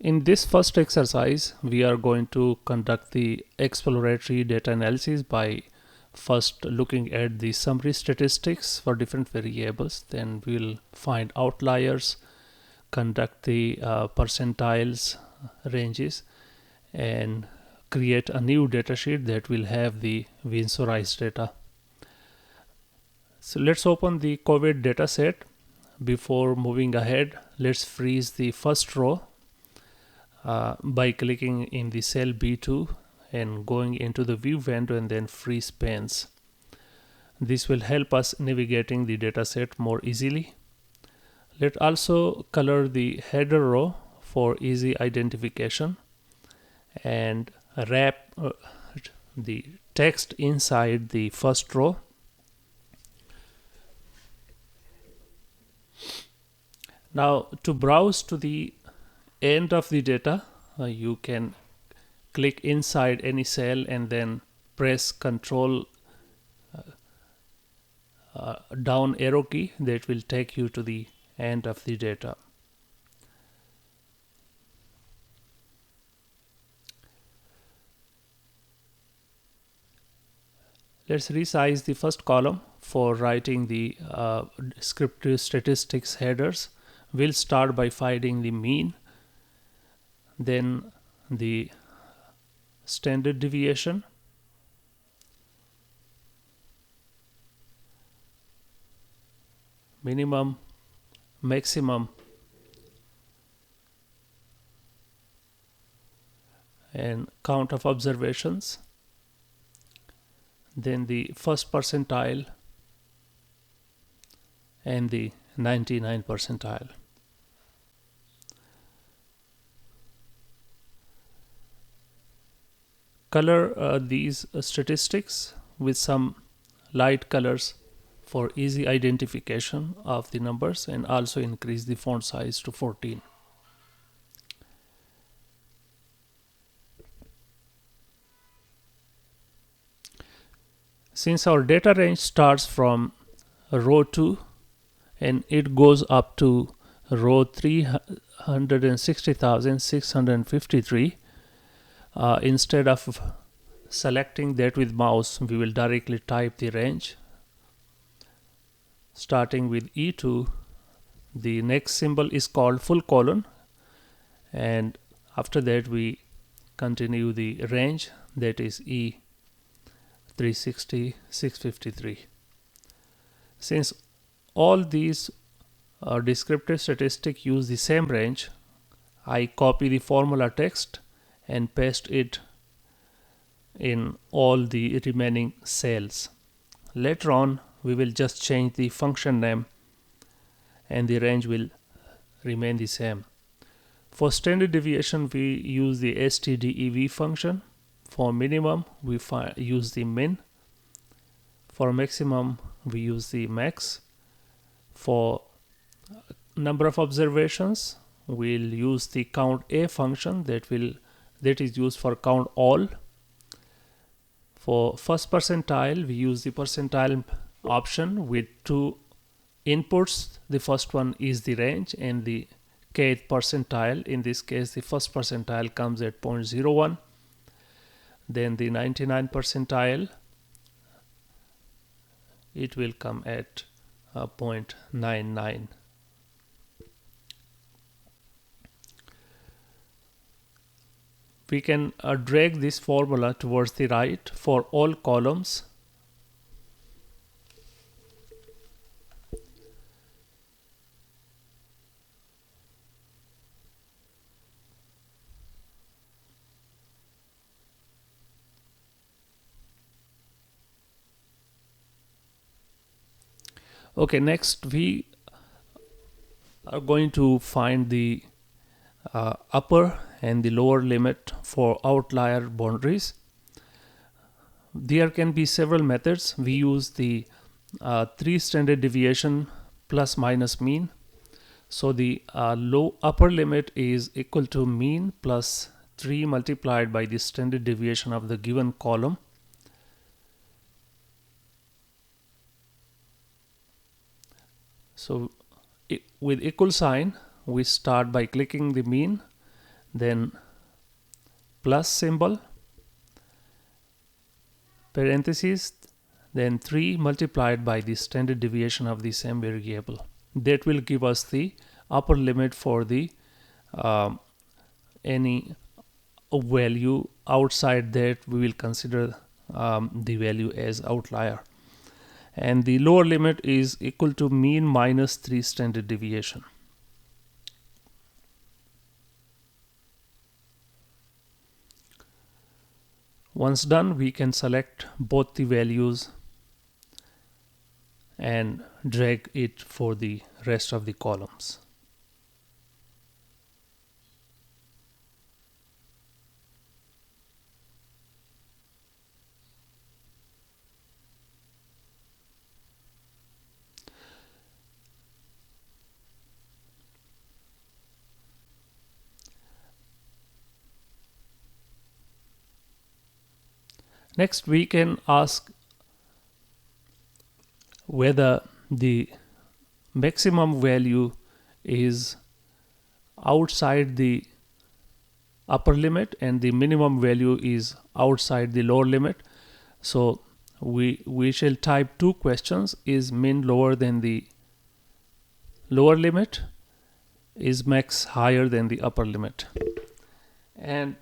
In this first exercise, we are going to conduct the exploratory data analysis by first looking at the summary statistics for different variables. Then we'll find outliers, conduct the percentiles ranges, and create a new data sheet that will have the Wien-Sorais data. So let's open the COVID data set. Before moving ahead, let's freeze the first row by clicking in the cell B2 and going into the view window and then freeze panes. This will help us navigating the dataset more easily. Let's also color the header row for easy identification and wrap the text inside the first row. Now to browse to the end of the data, you can click inside any cell and then press Ctrl down arrow key. That will take you to the end of the data. Let's resize the first column for writing the descriptive statistics headers. We'll start by finding the mean, then the standard deviation, minimum, maximum, and count of observations, then the first percentile and the 99 percentile. Color these statistics with some light colors for easy identification of the numbers, and also increase the font size to 14. Since our data range starts from row 2 and it goes up to row 360,653, instead of selecting that with mouse, we will directly type the range. Starting with E2, the next symbol is called full colon, and after that we continue the range, that is E360, 653. Since all these descriptive statistics use the same range, I copy the formula text and paste it in all the remaining cells. Later on, we will just change the function name and the range will remain the same. For standard deviation, we use the stdev function. For minimum, we use the min. For maximum, we use the max. For number of observations, we'll use the count a function that is used for count all. For first percentile, we use the percentile option with two inputs. The first one is the range and the kth percentile. In this case, the first percentile comes at 0.01. Then the 99 percentile, it will come at 0.99. We can drag this formula towards the right for all columns. Okay, next we are going to find the upper and the lower limit for outlier boundaries. There can be several methods. We use the 3 standard deviation plus minus mean. So the upper limit is equal to mean plus 3 multiplied by the standard deviation of the given column. So with equal sign, we start by clicking the mean, then plus symbol, parentheses, then 3 multiplied by the standard deviation of the same variable. That will give us the upper limit for the any value. Outside that, we will consider the value as outlier. And the lower limit is equal to mean minus 3 standard deviation. Once done, we can select both the values and drag it for the rest of the columns. Next, we can ask whether the maximum value is outside the upper limit and the minimum value is outside the lower limit. So we shall type two questions: is min lower than the lower limit? Is max higher than the upper limit? And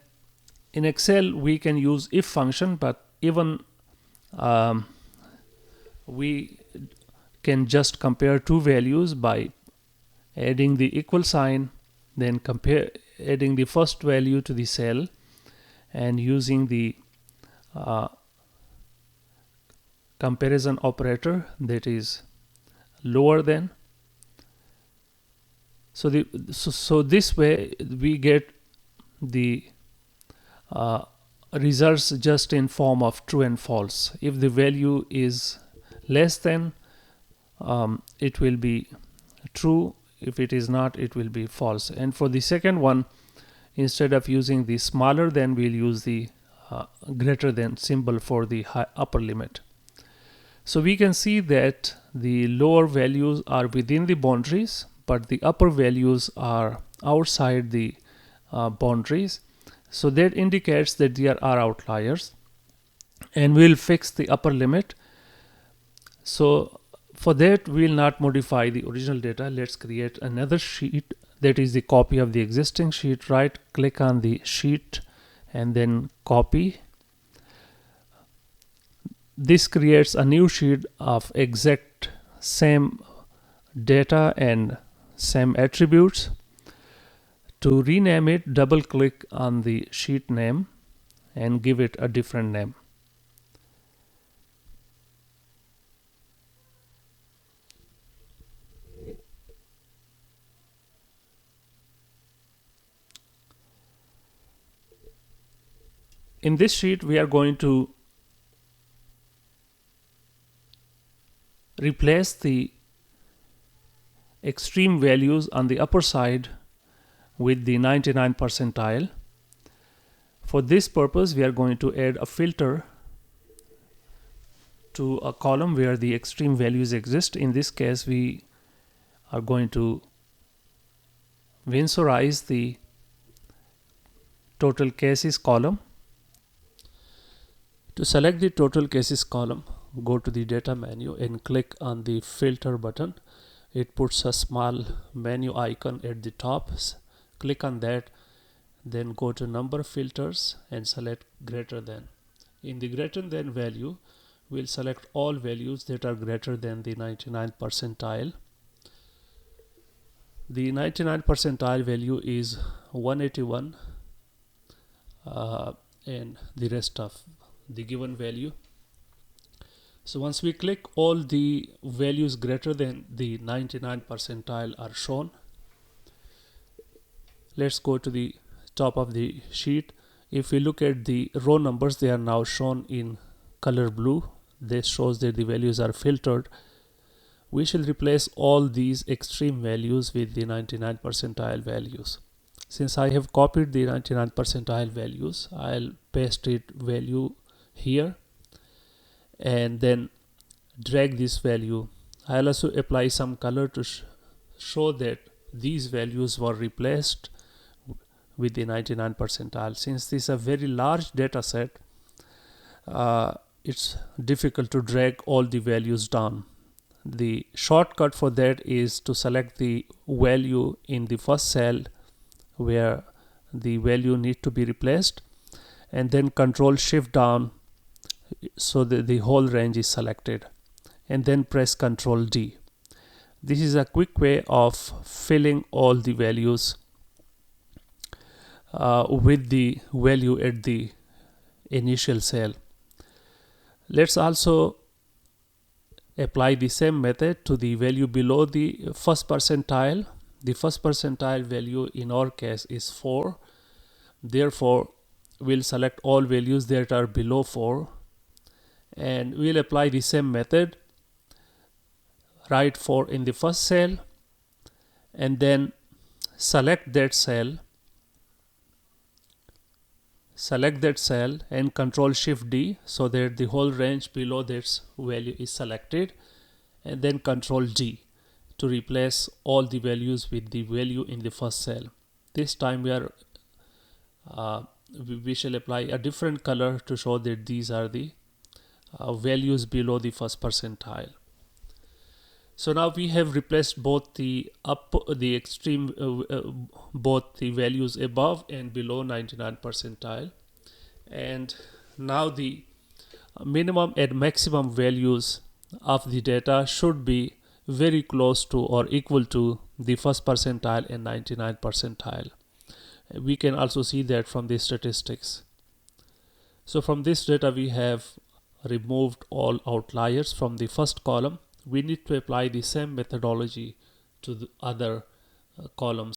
in Excel, we can use if function, but even we can just compare two values by adding the equal sign, then adding the first value to the cell and using the comparison operator, that is lower than. So this way we get the results just in form of true and false. If the value is less than, it will be true. If it is not, it will be false. And for the second one, instead of using the smaller than, we'll use the greater than symbol for the upper limit. So we can see that the lower values are within the boundaries, but the upper values are outside the boundaries. So that indicates that there are outliers, and we'll fix the upper limit. So for that, we'll not modify the original data. Let's create another sheet that is the copy of the existing sheet. Right click on the sheet and then copy. This creates a new sheet of exact same data and same attributes. To rename it, double click on the sheet name and give it a different name. In this sheet, we are going to replace the extreme values on the upper side with the 99 percentile. For this purpose, we are going to add a filter to a column where the extreme values exist. In this case, we are going to vinsorize the total cases column. To select the total cases column, go to the data menu and click on the filter button. It puts a small menu icon at the top. Click on that, then go to number filters and select greater than. In the greater than value, we'll select all values that are greater than the 99 percentile. The 99 percentile value is 181 and the rest of the given value. So once we click, all the values greater than the 99 percentile are shown. Let's go to the top of the sheet. If we look at the row numbers, they are now shown in color blue. This shows that the values are filtered. We shall replace all these extreme values with the 99 percentile values. Since I have copied the 99 percentile values, I'll paste it value here and then drag this value. I'll also apply some color to show that these values were replaced with the 99 percentile. Since this is a very large data set, it's difficult to drag all the values down. The shortcut for that is to select the value in the first cell where the value needs to be replaced, and then control shift down so that the whole range is selected, and then press Control D. This is a quick way of filling all the values with the value at the initial cell. Let's also apply the same method to the value below the first percentile. The first percentile value in our case is 4. Therefore, we'll select all values that are below 4, and we'll apply the same method. Write 4 in the first cell and then select that cell and Control Shift D so that the whole range below that value is selected, and then Control G to replace all the values with the value in the first cell. This time we shall apply a different color to show that these are the values below the first percentile. So now we have replaced both the both the values above and below 99 percentile, and now the minimum and maximum values of the data should be very close to or equal to the first percentile and 99 percentile. We can also see that from the statistics. So from this data we have removed all outliers from the first column. We need to apply the same methodology to the other columns.